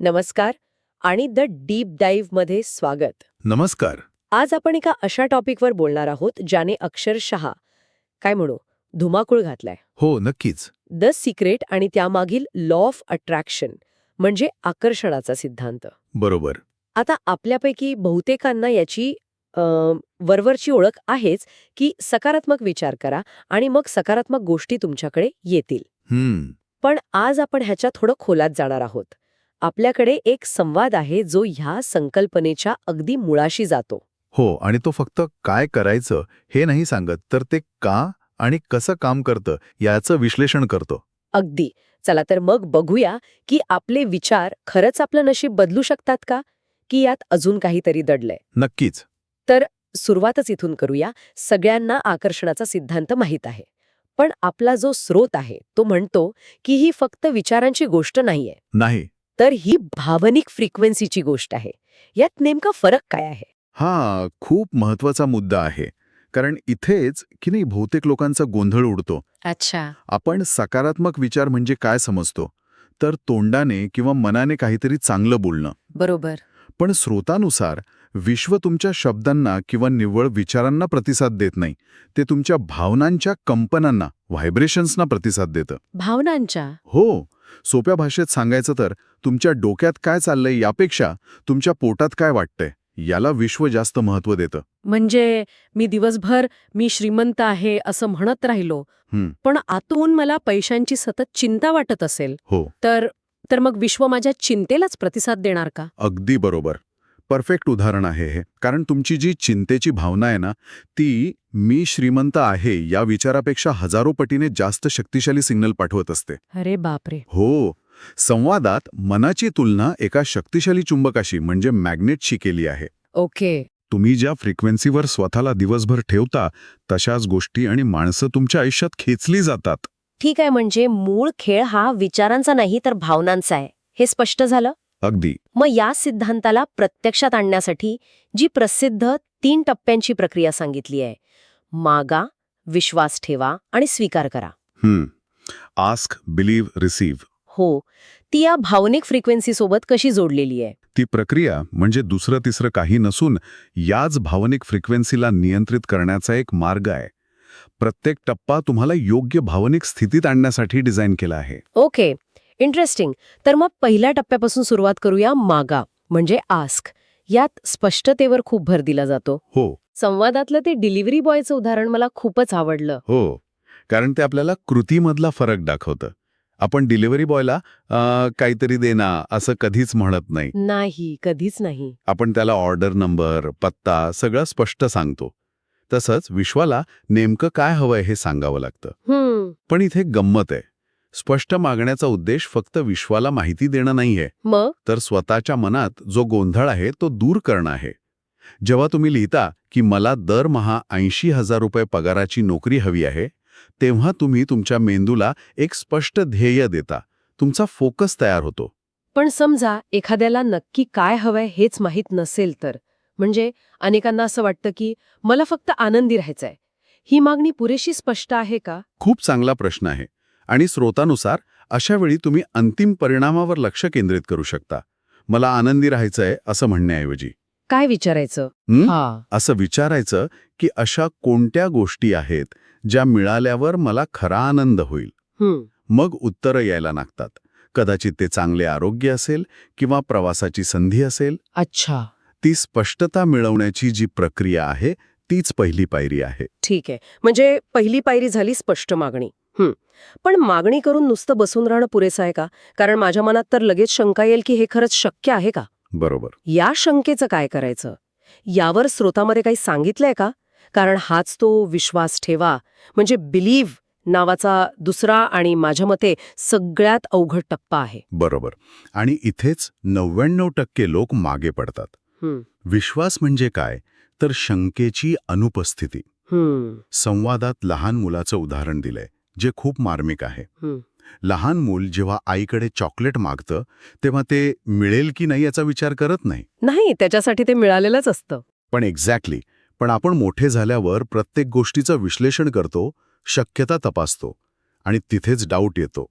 नमस्कार आणि the deep डाईव्हमध्ये स्वागत. नमस्कार. आज आपण एका अशा टॉपिकवर बोलणार आहोत ज्याने अक्षरशः काय म्हणू धुमाकूळ घातलाय. हो, नक्कीच. द सिक्रेट आणि त्यामागील लॉ ऑफ अट्रॅक्शन म्हणजे आकर्षणाचा सिद्धांत. बरोबर. आता आपल्यापैकी बहुतेकांना याची वरवरची ओळख आहेच की सकारात्मक विचार करा आणि मग सकारात्मक गोष्टी तुमच्याकडे येतील. पण आज आपण ह्याच्या थोडं खोलात जाणार आहोत. आपल्याकडे एक संवाद आहे जो ह्या संकल्पनेच्या अगदी मुळाशी जातो. हो, आणि तो फक्त काय करायचं हे नाही सांगत, तर ते का आणि कसं काम करतं याचं विश्लेषण करतो. अगदी. चला तर मग बघूया की आपले विचार खरंच आपलं नशीब बदलू शकतात का, की यात अजून काहीतरी दडलंय. नक्कीच. तर सुरुवातच इथून करूया. सगळ्यांना आकर्षणाचा सिद्धांत माहीत आहे, पण आपला जो स्रोत आहे तो म्हणतो की ही फक्त विचारांची गोष्ट नाहीये, नाही. तर ही भावनिक फ्रिक्वेन्सीची गोष्ट आहे. यात नेमका फरक काय आहे? हा खूप महत्वाचा मुद्दा आहे. कारण इथेच की नाही बहुतेक लोकांचा गोंधळ उडतो. अच्छा. आपण सकारात्मक विचार म्हणजे काय समजतो, तर तोंडाने किंवा मनाने काहीतरी चांगलं बोलणं. बरोबर. पण स्रोतानुसार विश्व तुमच्या शब्दांना किंवा निव्वळ विचारांना प्रतिसाद देत नाही, ते तुमच्या भावनांच्या कंपनांना, व्हायब्रेशन्सना प्रतिसाद देतं. भावनांच्या. हो, सोप्या भाषेत सांगायचं तर तुमच्या डोक्यात काय चाललंय यापेक्षा तुमच्या पोटात काय वाटतंय याला विश्व जास्त महत्त्व देतं. म्हणजे मी दिवसभर मी श्रीमंत आहे असं म्हणत राहिलो, पण आतून मला पैशांची सतत चिंता वाटत असेल, हो, तर तर मग विश्व माझ्या चिंतेलाच प्रतिसाद देणार का? अगदी बरोबर. परफेक्ट उदाहरण आहे हे. कारण तुमची जी चिंतेची भावना आहे ना, ती मी श्रीमंत आहे या विचारापेक्षा हजारो पटीने जास्त शक्तिशाली सिग्नल पाठवत असते. अरे बापरे. हो, संवादात मनाची तुलना एका शक्तिशाली चुंबकाशी म्हणजे मॅग्नेटशी केली आहे. ओके. तुम्ही ज्या फ्रिक्वेन्सीवर स्वतःला दिवसभर ठेवता तशाच गोष्टी आणि माणसं तुमच्या आयुष्यात खेचली जातात. ठीक आहे, म्हणजे मूळ खेळ हा विचारांचा नाही तर भावनांचा आहे, हे स्पष्ट झालं. अगदी. मग या सिद्धांताला प्रत्यक्षात आणण्यासाठी जी प्रसिद्ध 3 टप्प्यांची प्रक्रिया सांगितली आहे, मागा, विश्वास ठेवा आणि स्वीकार करा. Ask, believe, receive. हो, ती या भावनिक फ्रिक्वेन्सी सोबत कशी जोडलेली आहे? ती प्रक्रिया म्हणजे दुसरं तिसरं काही नसून याच भावनिक फ्रिक्वेन्सीला नियंत्रित करण्याचा एक मार्ग आहे. प्रत्येक टप्पा तुम्हाला योग्य भावनिक स्थितीत आणण्यासाठी डिझाईन केला आहे. Okay, interesting. तर मग पहिल्या टप्प्यापासून सुरुवात करूया. मागा म्हणजे आस्क. यात स्पष्टतेवर खूप भर दिला जातो. हो. संवादातलं ते डिलिव्हरी बॉयचं उदाहरण मला खूपच आवडलं. हो, कारण ते आपल्याला कृतीमधला फरक दाखवतं. आपण डिलिव्हरी बॉयला काहीतरी दे ना असं कधीच म्हणत नाही. नाही, कधीच नाही. आपण त्याला ऑर्डर नंबर, पत्ता सगळं स्पष्ट सांगतो. तसंच विश्वाला नेमकं काय हवंय हे सांगावं लागतं. पण इथे गंमत आहे. स्पष्ट मागण्याचा उद्देश फक्त विश्वाला माहिती देणं नाहीये, मग तर स्वतःच्या मनात जो गोंधळ आहे तो दूर करणं आहे. जेव्हा तुम्ही लिहिता की मला दरमहा 80,000 रुपये पगाराची नोकरी हवी आहे, तेव्हा तुम्ही तुमच्या मेंदूला एक स्पष्ट ध्येय देता. तुमचा फोकस तयार होतो. पण समजा एखाद्याला नक्की काय हवंय हेच माहीत नसेल तर, म्हणजे अनेकांना असं वाटतं की मला फक्त आनंदी राहायचंय. ही मागणी पुरेशी स्पष्ट आहे का? खूप चांगला प्रश्न आहे. आणि स्रोतानुसार अशा वेळी तुम्ही अंतिम परिणामावर लक्ष केंद्रित करू शकता. मला आनंदी राहायचंय असं म्हणण्याऐवजी काय विचारायचं? असं विचारायचं की अशा कोणत्या गोष्टी आहेत ज्या मिळाल्यावर मला खरा आनंद होईल. मग उत्तरं यायला लागतात. कदाचित ते चांगले आरोग्य असेल किंवा प्रवासाची संधी असेल. अच्छा. ती स्पष्टता मिळवण्याची जी प्रक्रिया आहे तीच पहिली पायरी आहे. ठीक आहे, म्हणजे पहिली पायरी झाली स्पष्ट मागणी. पण मागणी करून नुसतं बसून राहणं पुरेसं आहे का? कारण माझ्या मनात तर लगेच शंका येईल की हे खरंच शक्य आहे का? बरोबर. या शंकेचं काय करायचं? यावर स्रोतामध्ये काही सांगितलंय का? कारण हाच तो विश्वास ठेवा म्हणजे बिलीव्ह नावाचा दुसरा आणि माझ्या मते सगळ्यात अवघड टप्पा आहे. बरोबर. आणि इथेच 99% लोक मागे पडतात. विश्वास म्हणजे काय? तर शंकेची अनुपस्थिती. संवादात लहान मुलाचं उदाहरण दिलंय जे खूप मार्मिक आहे. लहान मूल जेव्हा आईकडे चॉकलेट मागतं तेव्हा ते मिळेल की नाही याचा विचार करत नाही, त्याच्यासाठी ते मिळालेलंच असतं. पण एक्झॅक्टली. पण आपण मोठे झाल्यावर प्रत्येक गोष्टीचं विश्लेषण करतो, शक्यता तपासतो आणि तिथेच डाऊट येतो.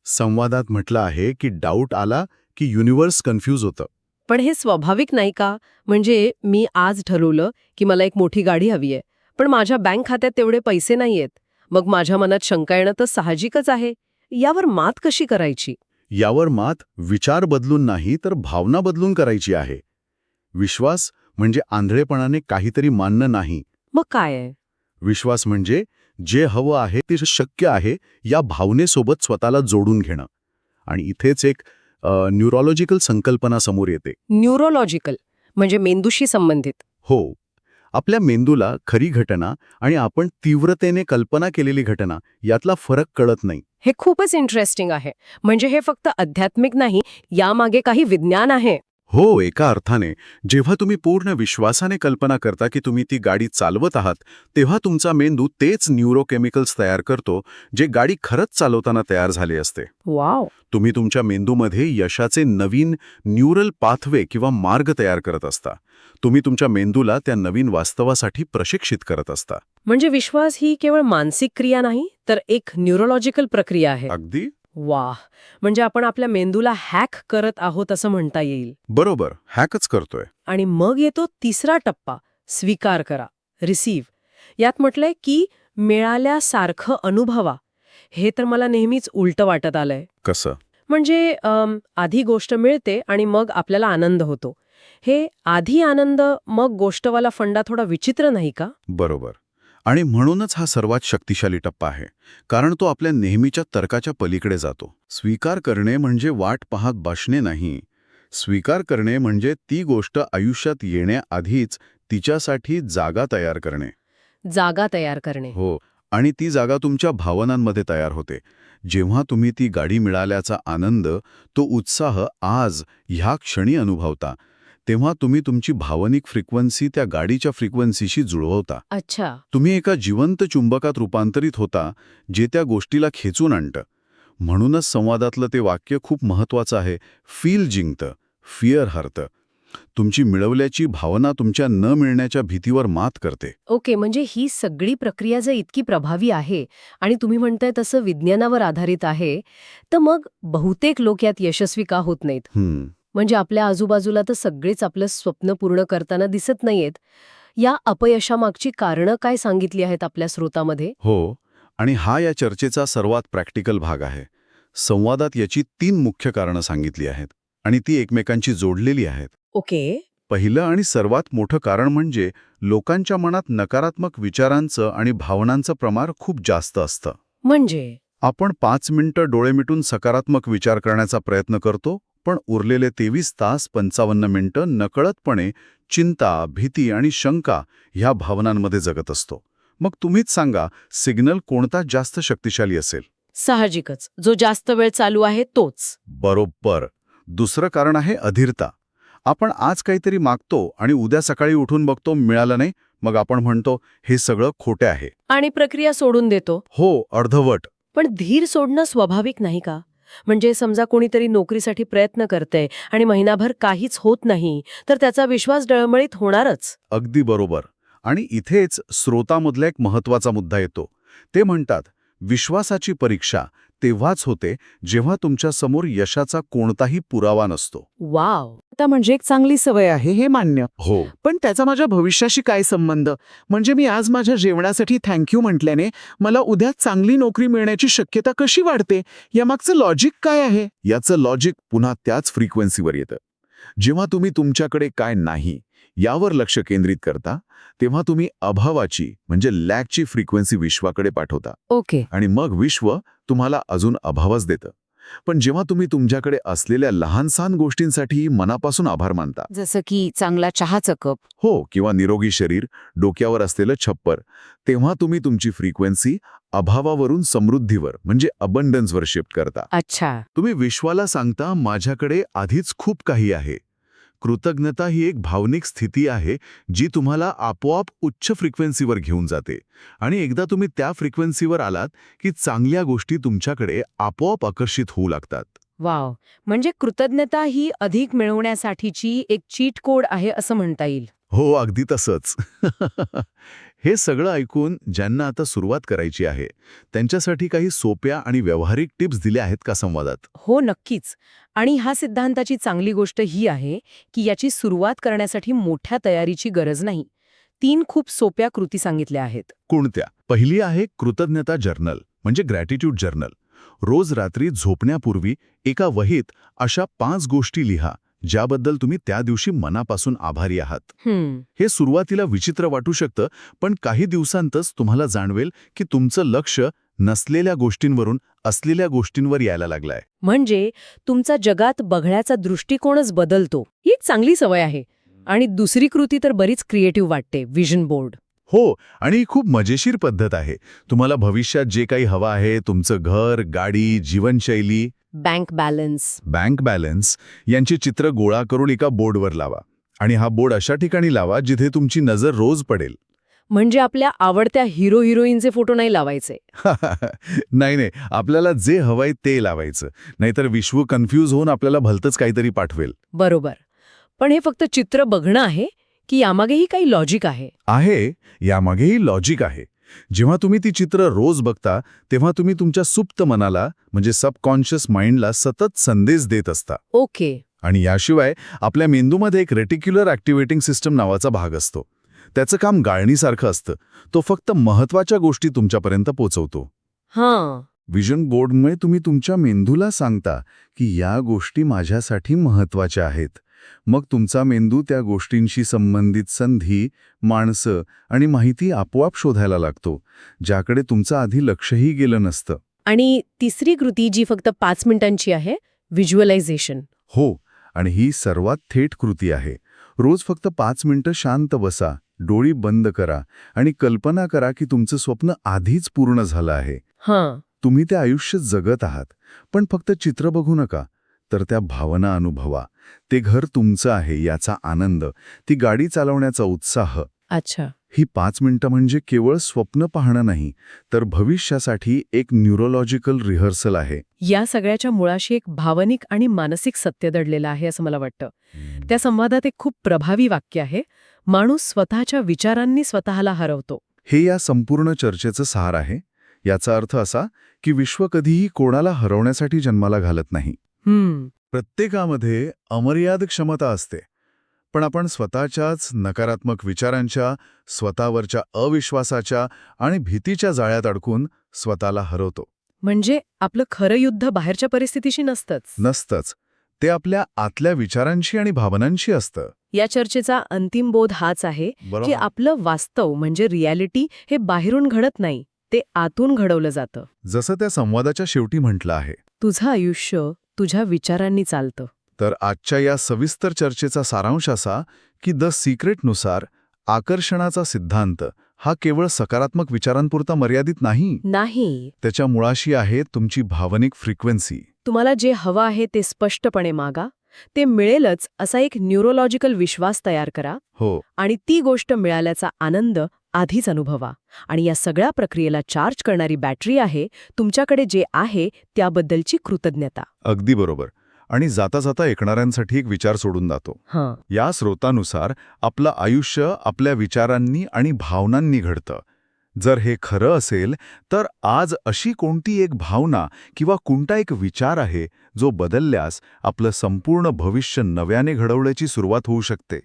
संवादात म्हटलं आहे की डाऊट आला की युनिव्हर्स कन्फ्यूज होतं. पण हे स्वाभाविक नाही का? म्हणजे मी आज ठरवलं की मला एक मोठी गाडी हवी आहे, पण माझ्या बँक खात्यात तेवढे पैसे नाहीयेत. मग माझ्या मनात शंका येणं तर साहजिकच आहे. यावर मात कशी करायची? यावर मात विचार बदलून नाही तर भावना बदलून करायची आहे. विश्वास म्हणजे आंधळेपणाने काहीतरी मानणं नाही. मग काय आहे? विश्वास म्हणजे जे हवं आहे ते शक्य आहे या भावनेसोबत स्वतःला जोडून घेणं. आणि इथेच एक न्यूरोलॉजिकल संकल्पना समोर येते. न्यूरोलॉजिकल म्हणजे मेंदूशी संबंधित. हो, आपल्या मेंदूला खरी घटना आणि आपण तीव्रतेने कल्पना केलेली घटना यातला फरक कळत नाही. हे खूपच इंटरेस्टिंग आहे. म्हणजे हे फक्त आध्यात्मिक नाही, यामागे काही विज्ञान आहे. हो, एका अर्थाने जेव्हा तुम्ही पूर्ण विश्वासाने कल्पना करता की तुम्ही ती गाडी चालवत आहात, तेव्हा तुमचा मेंदू तेच न्यूरोकेमिकल्स तयार करतो जे गाडी खरंच चालवताना तयार झाले असते. वाव. तुम्ही तुमच्या मेंदूमध्ये यशाचे नवीन न्यूरल पाथवे किंवा मार्ग तयार करत असता. तुम्ही तुमच्या मेंदूला त्या नवीन वास्तवासाठी प्रशिक्षित करत असता. म्हणजे विश्वास ही केवळ मानसिक क्रिया नाही, तर एक न्यूरोलॉजिकल प्रक्रिया आहे. अगदी वाह. म्हणजे आपण आपल्या मेंदूला हॅक करत आहोत असं म्हणता येईल. बरोबर, हॅकच करतोय. आणि मग येतो तिसरा टप्पा, स्वीकार करा, रिसीव्ह. यात म्हटलंय की मिळाल्यासारखं अनुभवा. हे तर मला नेहमीच उलटं वाटत आलंय. कसं? म्हणजे आधी गोष्ट मिळते आणि मग आपल्याला आनंद होतो. हे आधी आनंद मग गोष्टवाला फंडा थोडा विचित्र नाही का? बरोबर. आणि म्हणूनच हा सर्वात शक्तिशाली टप्पा आहे, कारण तो आपल्या नेहमीच्या तर्काच्या पलीकडे जातो. स्वीकार करणे म्हणजे वाट पाहत बसणे नाही. स्वीकार करणे म्हणजे ती गोष्ट आयुष्यात येण्याआधीच तिच्यासाठी जागा तयार करणे. जागा तयार करणे. हो, आणि ती जागा तुमच्या भावनांमध्ये तयार होते. जेव्हा तुम्ही ती गाडी मिळाल्याचा आनंद, तो उत्साह आज ह्या क्षणी अनुभवता, तेव्हा तुम्ही तुमची भावनिक फ्रिक्वेन्सी त्या गाडीच्या फ्रिक्वेन्सीशी जुळवता. अच्छा. तुम्ही एका जिवंत चुंबकात रूपांतरित होता, जे त्या गोष्टीला खेचून आणतं. म्हणूनच संवादातलं ते वाक्य खूप महत्वाचं आहे. फील जिंकतं, फिअर हरतं. तुमची मिळवल्याची भावना तुमच्या न मिळण्याच्या भीतीवर मात करते. ओके, म्हणजे ही सगळी प्रक्रिया जर इतकी प्रभावी आहे आणि तुम्ही म्हणताय तसं विज्ञानावर आधारित आहे, तर मग बहुतेक लोक यात यशस्वी का होत नाहीत? म्हणजे आपल्या आजूबाजूला तर सगळेच आपलं स्वप्न पूर्ण करताना दिसत नाहीयेत. या अपयशामागची कारणं काय सांगितली आहेत आपल्या स्रोतामध्ये? हो, आणि हा या चर्चेचा सर्वात प्रॅक्टिकल भाग आहे. संवादात याची 3 मुख्य कारणं सांगितली आहेत आणि ती एकमेकांची जोडलेली आहेत. ओके. पहिलं आणि सर्वात मोठं कारण म्हणजे लोकांच्या मनात नकारात्मक विचारांचं आणि भावनांचं प्रमाण खूप जास्त असतं. म्हणजे आपण 5 मिनिटं डोळे मिटून सकारात्मक विचार करण्याचा प्रयत्न करतो, पण उरलेले 23 तास 55 मिनिटं नकळतपणे चिंता, भीती आणि शंका ह्या भावनांमध्ये जगत असतो. मग तुम्हीच सांगा, सिग्नल कोणता जास्त शक्तिशाली असेल? साहजिकच जो जास्त वेळ चालू आहे तोच. बरोबर. दुसरं कारण आहे अधीरता. आपण आज काहीतरी मागतो आणि उद्या सकाळी उठून बघतो मिळालं नाही, मग आपण म्हणतो हे सगळं खोटे आहे. आणि प्रक्रिया सोडून देतो. हो, अर्धवट. पण धीर सोडणं स्वाभाविक नाही का? म्हणजे समजा कोणीतरी नोकरीसाठी प्रयत्न करतंय आणि महिनाभर काहीच होत नाही, तर त्याचा विश्वास डळमळीत होणारच. अगदी बरोबर. आणि इथेच स्रोतामधला एक महत्वाचा मुद्दा येतो. ते म्हणतात, विश्वासाची परीक्षा तेव्हाच होते जेव्हा तुमच्या समोर यशाचा कोणताही पुरावा नसतो. वाव. आता म्हणजे एक चांगली सवय आहे हे मान्य, हो, पण त्याचा माझ्या भविष्याशी काय संबंध? म्हणजे मी आज माझ्या जेवणासाठी थँक्यू म्हटल्याने मला उद्या चांगली नोकरी मिळण्याची शक्यता कशी वाढते? यामागचं लॉजिक काय आहे? याचं लॉजिक पुन्हा त्याच फ्रिक्वेन्सीवर येतं. जेव्हा तुम्ही तुमच्याकडे काय नाही यावर लक्ष केंद्रित करता, तेव्हा तुम्ही अभावाची म्हणजे लॅकची फ्रिक्वेन्सी विश्वाकडे पाठवता. ओके. आणि मग विश्व तुम्हाला अजून अभावच देतं. पण जेव्हा तुम्ही तुमच्याकडे असलेल्या लहानसहान गोष्टींसाठी मनापासून आभार मानता, जसं की चांगला चहाचा कप. हो, किंवा निरोगी शरीर, डोक्यावर असलेलं छप्पर, तेव्हा तुम्ही तुमची फ्रिक्वेन्सी अभावावरून समृद्धीवर म्हणजे अबंडन्सवर शिफ्ट करता. अच्छा. तुम्ही विश्वाला सांगता, माझ्याकडे आधीच खूप काही आहे. कृतज्ञता ही एक भावनिक स्थिती आहे जी तुम्हाला आपोआप उच्च फ्रिक्वेन्सीवर घेऊन जाते. आणि एकदा तुम्ही त्या फ्रिक्वेन्सीवर आलात की चांगल्या गोष्टी तुमच्याकडे आपोआप आकर्षित होऊ लागतात. वाव. म्हणजे कृतज्ञता ही अधिक मिळवण्यासाठीची एक चीट कोड आहे असं म्हणता येईल. हो, अगदी तसंच. हे सगळं ऐकून ज्यांना आता सुरुवात करायची आहे, त्यांच्यासाठी काही सोप्या आणि व्यावहारिक टिप्स दिल्या आहेत का संवादात? हो, नक्कीच. आणि ह्या सिद्धांताची चांगली गोष्ट ही आहे की याची सुरुवात करण्यासाठी मोठ्या तयारीची गरज नाही. 3 खूप सोप्या कृती सांगितल्या आहेत. कोणत्या? पहिली आहे कृतज्ञता जर्नल, म्हणजे ग्रॅटिट्यूड जर्नल. रोज रात्री झोपण्यापूर्वी एका वहीत अशा 5 गोष्टी लिहा, ज्याबद्दल तुम्ही त्या दिवशी मनापासून आभारी आहात. हे सुरुवातीला विचित्र वाटू शकतं, पण काही दिवसांतच तुम्हाला जाणवेल की तुमचं लक्ष नसलेल्या गोष्टींवरून असलेल्या गोष्टींवर यायला लागलाय. म्हणजे तुमचा जगात बघण्याचा दृष्टिकोनच बदलतो. ही एक चांगली सवय आहे. आणि दुसरी कृती तर बरीच क्रिएटिव्ह वाटते, विजन बोर्ड. हो, आणि ही खूप मजेशीर पद्धत आहे. तुम्हाला भविष्यात जे काही हवं आहे, तुमचं घर, गाडी, जीवनशैली, बँक बॅलन्स यांची चित्र गोळा करून एका बोर्डवर लावा. आणि हा बोर्ड अशा ठिकाणी लावा जिथे तुमची नजर रोज पडेल. म्हणजे आपल्या आवडत्या हिरो हिरोईनचे फोटो नाही लावायचे. नाही, आपल्याला जे हवंय ते लावायचं. नाहीतर विश्व कन्फ्यूज होऊन आपल्याला भलतंच काहीतरी पाठवेल. बरोबर. पण हे फक्त चित्र बघणं आहे की यामागेही काही लॉजिक आहे? यामागेही लॉजिक आहे. जेव्हा तुम्ही ती चित्र रोज बघता, तेव्हा तुम्ही तुमच्या सुप्त मनाला, म्हणजे सबकॉन्शियस माइंडला सतत संदेश देत असता. ओके. आणि याशिवाय आपल्या मेंदूमध्ये एक रेटिक्युलर ॲक्टिव्हेटिंग सिस्टम नावाचा भाग असतो. त्याचं काम गाळणीसारखं असतं. तो फक्त महत्त्वाच्या गोष्टी तुमच्यापर्यंत पोचवतो. हां. विजन बोर्डमुळे तुम्ही तुमच्या मेंदूला सांगता की या गोष्टी माझ्यासाठी महत्त्वाच्या आहेत. मग तुमचा मेंदू त्या गोष्टींशी संबंधित संधी, माणसं आणि माहिती आपोआप शोधायला लागतो, ज्याकडे तुमचं आधी लक्षही गेलं नसतं. आणि तिसरी कृती जी फक्त 5 मिनिटांची आहे, व्हिज्युअलायझेशन. हो, आणि ही सर्वात थेट कृती आहे. रोज फक्त 5 मिनिटं शांत बसा, डोळी बंद करा आणि कल्पना करा की तुमचं स्वप्न आधीच पूर्ण झालं आहे. हां. तुम्ही ते आयुष्य जगत आहात. पण फक्त चित्र बघू नका, तर त्या भावना अनुभवा. ते घर तुमचं आहे याचा आनंद, ती गाडी चालवण्याचा उत्साह. अच्छा. ही 5 मिनिटं म्हणजे केवळ स्वप्न पाहणं नाही, तर भविष्यासाठी एक न्यूरोलॉजिकल रिहर्सल आहे. या सगळ्याच्या मुळाशी एक भावनिक आणि मानसिक सत्य दडलेलं आहे असं मला वाटतं. त्या संवादात एक खूप प्रभावी वाक्य आहे, माणूस स्वतःच्या विचारांनी स्वतःला हरवतो. हे या संपूर्ण चर्चेचं सार आहे. याचा अर्थ असा की विश्व कधीही कोणाला हरवण्यासाठी जन्माला घालत नाही. प्रत्येकामध्ये अमर्याद क्षमता असते, पण आपण स्वतःच्याच नकारात्मक विचारांच्या, स्वतःवरच्या अविश्वासाच्या आणि भीतीच्या जाळ्यात अडकून स्वतःला हरवतो. म्हणजे आपलं खरं युद्ध बाहेरच्या परिस्थितीशी नसतंच. ते आपल्या आतल्या विचारांशी आणि भावनांशी असतं. या चर्चेचा अंतिम बोध हाच आहे की आपलं वास्तव म्हणजे रियालिटी हे बाहेरून घडत नाही, ते आतून घडवलं जातं. जसं त्या संवादाच्या शेवटी म्हटलं आहे, तुझं आयुष्य तुझ्या विचारांनी चालतं. तर आजच्या या सविस्तर चर्चेचा सारांश असा की द सिक्रेटनुसार आकर्षणाचा सिद्धांत हा केवळ सकारात्मक विचारांपुरता मर्यादित नाही. त्याच्या मुळाशी आहे तुमची भावनिक फ्रिक्वेन्सी. तुम्हाला जे हवं आहे ते स्पष्टपणे मागा, ते मिळेलच असा एक न्यूरोलॉजिकल विश्वास तयार करा. हो. आणि ती गोष्ट मिळाल्याचा आनंद आधीच अनुभवा. आणि या सगळ्या प्रक्रियेला चार्ज करणारी बॅटरी आहे तुमच्याकडे जे आहे त्याबद्दलची कृतज्ञता. अगदी बरोबर. आणि जाता जाता ऐकणाऱ्यांसाठी एक विचार सोडून जातो. या स्रोतानुसार आपलं आयुष्य आपल्या विचारांनी आणि भावनांनी घडतं. जर हे खरं असेल तर आज अशी कोणती एक भावना किंवा कोणता एक विचार आहे जो बदलल्यास आपलं संपूर्ण भविष्य नव्याने घडवण्याची सुरुवात होऊ शकते.